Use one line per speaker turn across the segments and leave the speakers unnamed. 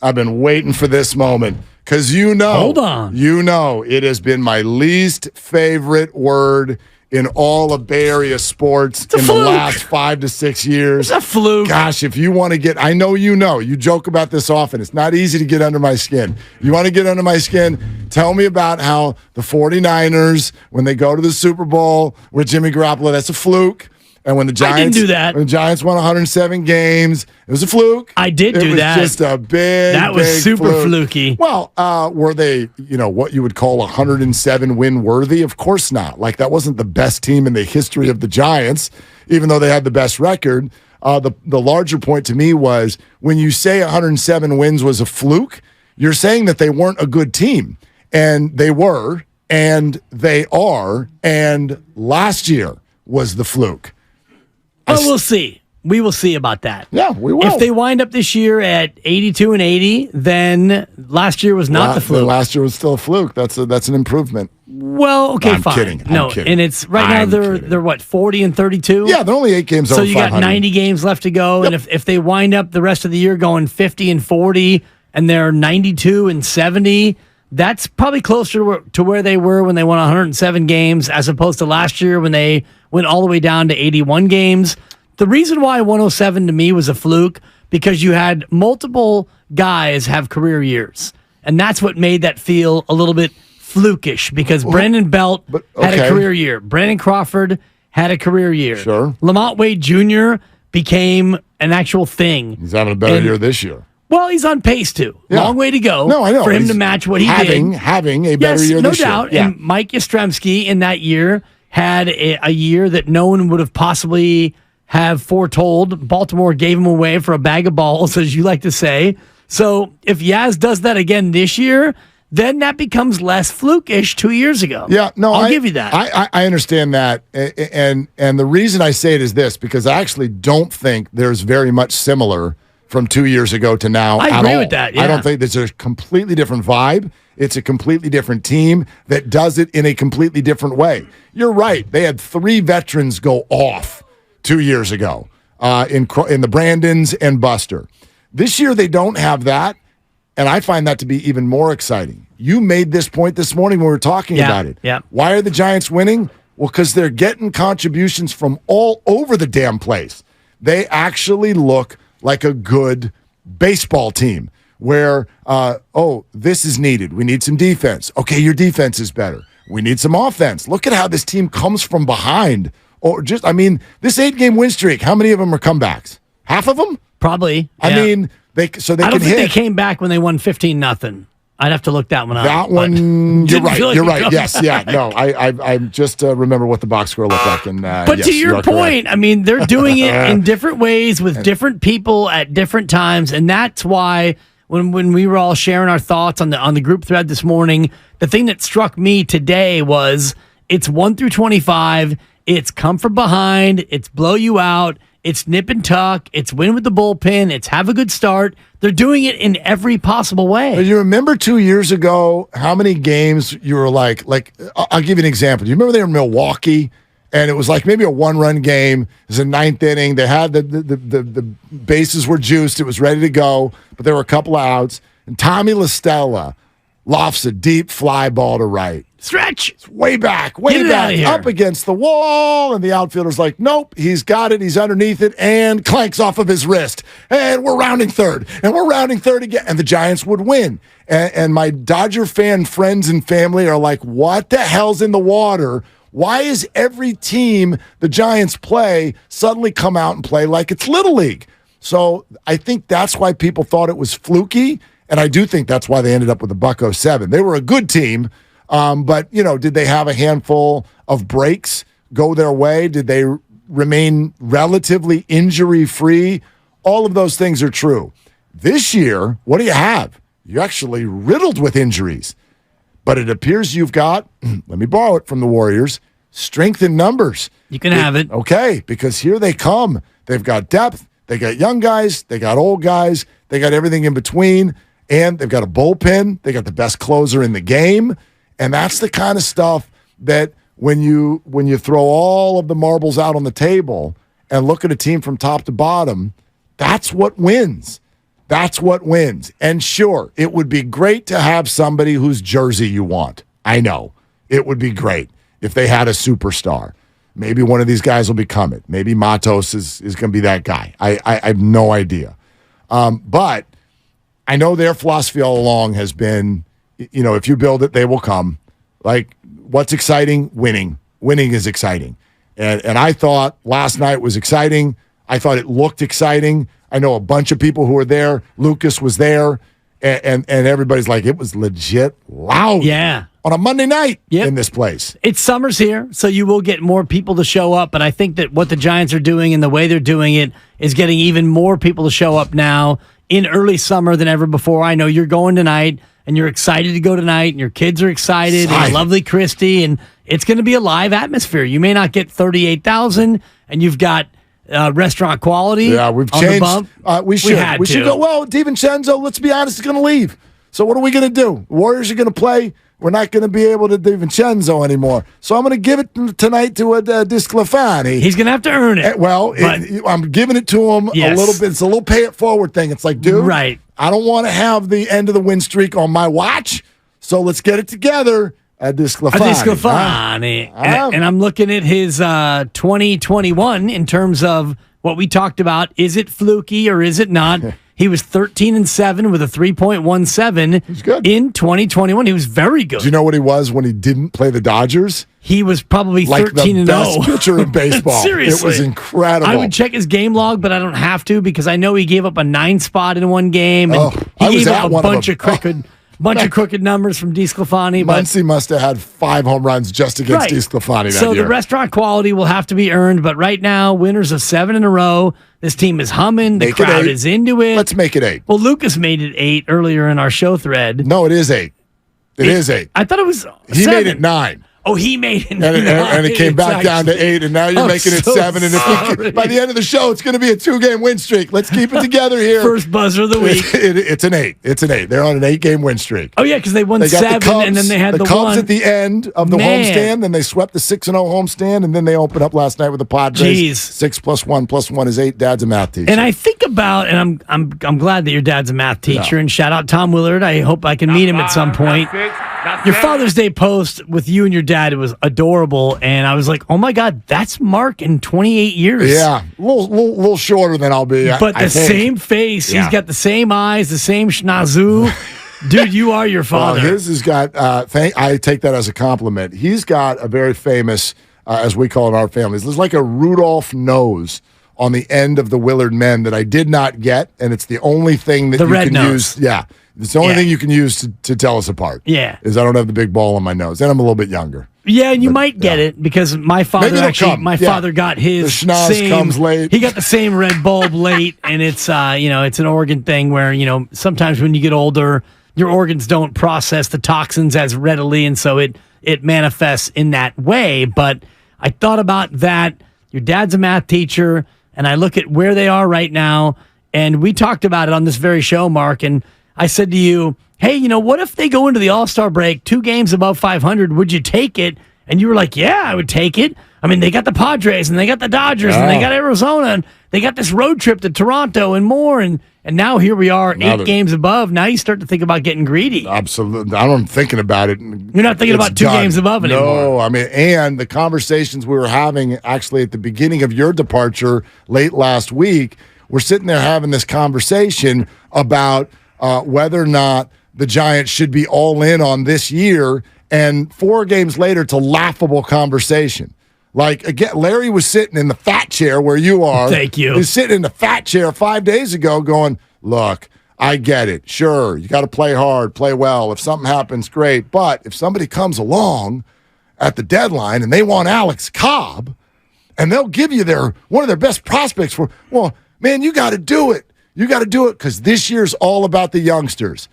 I've been waiting for this moment because
Hold on.
It has been my least favorite word in all of Bay Area sports in the last 5 to 6 years.
It's a fluke.
Gosh, if you want to get, I know you joke about this often. It's not easy to get under my skin. You want to get under my skin? Tell me about how the 49ers, when they go to the Super Bowl with Jimmy Garoppolo, that's a fluke. And when the Giants,
I didn't do that.
When the Giants won 107 games, it was a fluke.
I did do that.
It was just a big,
that was super fluky.
Well, were they, what you would call 107 win worthy? Of course not. Like, that wasn't the best team in the history of the Giants, even though they had the best record. The larger point to me was when you say 107 wins was a fluke, you're saying that they weren't a good team. And they were, and they are, and last year was the fluke.
Well, we'll see. We will see about that.
Yeah, we will.
If they wind up this year at 82-80, then last year was not the fluke.
Last year was still a fluke. That's an improvement.
Well, okay,
I'm
fine.
kidding. I'm kidding.
And it's right now they're what, 40-32?
Yeah, they're only 8 games over 500.
So you got 90 games left to go, and if they wind up the rest of the year going 50-40 and they're 92-70, that's probably closer to where they were when they won 107 games as opposed to last year when they went all the way down to 81 games. The reason why 107 to me was a fluke because you had multiple guys have career years. And that's what made that feel a little bit flukish because Brandon Belt had a career year. Brandon Crawford had a career year.
Sure.
Lamont Wade Jr. became an actual thing.
He's having a better year this year.
Well, he's on pace to.
Yeah.
Long way to go.
No, I know.
For him to match what he did.
Having a better year this year.
No doubt. And Mike Yastrzemski in that year had a year that no one would have possibly have foretold. Baltimore gave him away for a bag of balls, as you like to say. So if Yaz does that again this year, then that becomes less flukish 2 years ago.
Yeah, no,
I'll give you that.
I understand that. And the reason I say it is this, because I actually don't think there's very much similar from 2 years ago to now.
I agree with that. Yeah.
I don't think there's a completely different vibe. It's a completely different team that does it in a completely different way. You're right. They had 3 veterans go off 2 years ago in the Brandons and Buster. This year they don't have that, and I find that to be even more exciting. You made this point this morning when we were talking about it.
Yeah.
Why are the Giants winning? Well, because they're getting contributions from all over the damn place. They actually look like a good baseball team where, this is needed. We need some defense. Okay, your defense is better. We need some offense. Look at how this team comes from behind. This 8-game win streak, how many of them are comebacks? Half of them?
Probably.
I mean,
I don't think they came back when they won 15-0. I'd have to look that one up.
That one, you're right. You're right. Yes, yeah. No, I just remember what the box score looked like. And
but to your point, correct. I mean, they're doing it in different ways with different people at different times, and that's why when we were all sharing our thoughts on the group thread this morning, the thing that struck me today was it's 1 through 25. It's come from behind. It's blow you out. It's nip and tuck. It's win with the bullpen. It's have a good start. They're doing it in every possible way.
But you remember 2 years ago how many games you were like I'll give you an example. Do you remember they were in Milwaukee and it was like maybe a 1-run game. It was a 9th inning. They had the bases were juiced. It was ready to go, but there were a couple of outs. And Tommy LaStella lofts a deep fly ball to right.
Stretch.
It's way back, up against the wall, and the outfielder's like, nope, he's got it, he's underneath it, and clanks off of his wrist. And we're rounding third, again, and the Giants would win. And my Dodger fan friends and family are like, what the hell's in the water? Why is every team the Giants play suddenly come out and play like it's Little League? So I think that's why people thought it was fluky, and I do think that's why they ended up with a $107. They were a good team. But, did they have a handful of breaks go their way? Did they remain relatively injury-free? All of those things are true. This year, what do you have? You're actually riddled with injuries. But it appears you've got, let me borrow it from the Warriors, strength in numbers.
You can have it.
Okay, because here they come. They've got depth. They got young guys. They got old guys. They got everything in between. And they've got a bullpen. They got the best closer in the game. And that's the kind of stuff that when you throw all of the marbles out on the table and look at a team from top to bottom, that's what wins. That's what wins. And sure, it would be great to have somebody whose jersey you want. I know. It would be great if they had a superstar. Maybe one of these guys will become it. Maybe Matos is going to be that guy. I have no idea. But I know their philosophy all along has been, if you build it, they will come. Like, what's exciting? Winning. Winning is exciting. And I thought last night was exciting. I thought it looked exciting. I know a bunch of people who were there. Lucas was there. And everybody's like, it was legit loud.
Yeah.
On a Monday night in this place.
It's summer's here, so you will get more people to show up. But I think that what the Giants are doing and the way they're doing it is getting even more people to show up now in early summer than ever before. I know you're going tonight, and you're excited to go tonight, and your kids are excited, and lovely Christy, and it's going to be a live atmosphere. You may not get 38,000, and you've got restaurant quality.
Yeah, we've changed. We should go, well, DiVincenzo, let's be honest, is going to leave. So what are we going to do? Warriors are going to play. We're not going to be able to DiVincenzo anymore. So I'm going to give it tonight to Disclafani.
He's going to have to earn it.
I'm giving it to him a little bit. It's a little pay it forward thing. It's like, dude, I don't want to have the end of the win streak on my watch. So let's get it together at Disclafani.
And I'm looking at his 2021 in terms of what we talked about. Is it fluky or is it not? He was 13-7 with a 3.17.
He's good.
In 2021. He was very good.
Do you know what he was when he didn't play the Dodgers?
He was probably 13-0.
Like the best pitcher in baseball.
Seriously.
It was incredible.
I would check his game log, but I don't have to because I know he gave up a 9 spot in one game. And he gave up a bunch of crooked numbers from DeSclafani.
Muncy must have had 5 home runs just against DeSclafani that
year. So
the
restaurant quality will have to be earned, but right now, winners of 7 in a row. This team is humming. The crowd is into it.
Let's make it 8.
Well, Lucas made it 8 earlier in our show thread.
No, it is 8. It is 8.
I thought it was 7.
He made it 9.
Oh, he made it 9.
And it came back down to 8, and now you're making it 7. And by the end of the show, it's going to be a 2-game win streak. Let's keep it together here.
First buzzer of the week.
It's an 8. It's an 8. They're on an 8-game win streak.
Oh, yeah, because they won 7, and then they had the
Cubs
one.
at the end of the homestand, then they swept the 6-0 homestand, and then they opened up last night with the Padres.
Jeez.
6 + 1 + 1 is 8. Dad's a math teacher.
And I think about, and I'm glad that your dad's a math teacher, and shout out Tom Willard. I hope I can meet him at some point. Your Father's Day post with you and your dad, it was adorable, and I was like, oh my God, that's Mark in 28 years.
Yeah, a little shorter than I'll be.
But the same face, he's got the same eyes, the same schnazu. Dude, you are your father.
His has got, I take that as a compliment. He's got a very famous, as we call it in our families, there's like a Rudolph nose on the end of the Willard men that I did not get, and it's the only thing that you can use. Yeah. It's the only thing you can use to tell us apart.
Yeah.
Is I don't have the big ball on my nose. And I'm a little bit younger.
Yeah, and you might get it because my father father got his
the schnoz comes late.
He got the same red bulb late, and it's it's an organ thing where, sometimes when you get older, your organs don't process the toxins as readily, and so it manifests in that way. But I thought about that. Your dad's a math teacher, and I look at where they are right now, and we talked about it on this very show, Mark, and I said to you, hey, what if they go into the All-Star break 2 games above 500? Would you take it? And you were like, yeah, I would take it. I mean, they got the Padres, and they got the Dodgers, and they got Arizona, and they got this road trip to Toronto and more, and now here we are, 8 games above. Now you start to think about getting greedy.
Absolutely. I'm thinking about it.
You're not thinking about 2 games above anymore.
No, I mean, and the conversations we were having actually at the beginning of your departure late last week, we're sitting there having this conversation about whether or not the Giants should be all in on this year, and 4 games later, it's a laughable conversation. Like, again, Larry was sitting in the fat chair where you are.
Thank you.
He was sitting in the fat chair 5 days ago going, look, I get it. Sure, you got to play hard, play well. If something happens, great. But if somebody comes along at the deadline and they want Alex Cobb, and they'll give you one of their best prospects for, well, man, you got to do it. You got to do it because this year's all about the youngsters.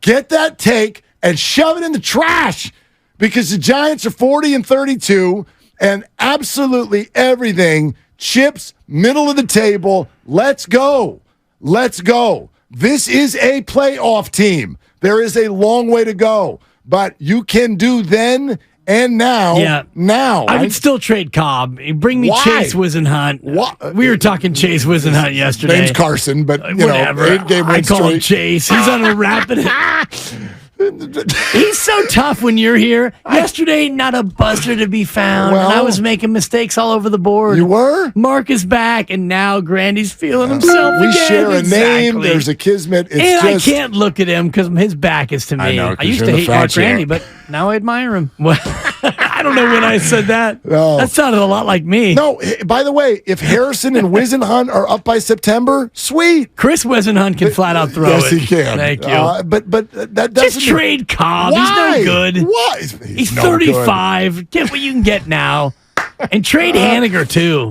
Get that take and shove it in the trash because the Giants are 40-32 and absolutely everything. Chips, middle of the table. Let's go. Let's go. This is a playoff team. There is a long way to go, but you can do then And now,
I would still trade Cobb. Bring me
Why?
Chase Wisenhunt. We were talking Chase Wisenhunt yesterday.
Name's Carson, but
whatever.
8-game win
I call him
streak.
Chase. He's on a rapid. He's so tough when you're here. Yesterday, not a buzzer to be found.
Well,
and I was making mistakes all over the board.
You were?
Mark is back, and now Grandy's feeling himself
We
again.
share a name.
Exactly.
There's a kismet. It's
And
just,
I can't look at him because his back is to me.
I know, 'cause
used
you're
to
in the
hate
fat
Mark
chair.
Grandy, but now I admire him. Well, I don't know when I said that.
No.
That sounded a lot like me.
No, by the way, if Harrison and Wisenhunt are up by September, sweet.
Chris Wisenhunt can flat out throw
Yes,
it.
he can.
Thank you.
But that doesn't
Just trade Cobb.
Why?
He's no good.
Why?
He's
no
35. Get what you can get now. And trade Haniger, too.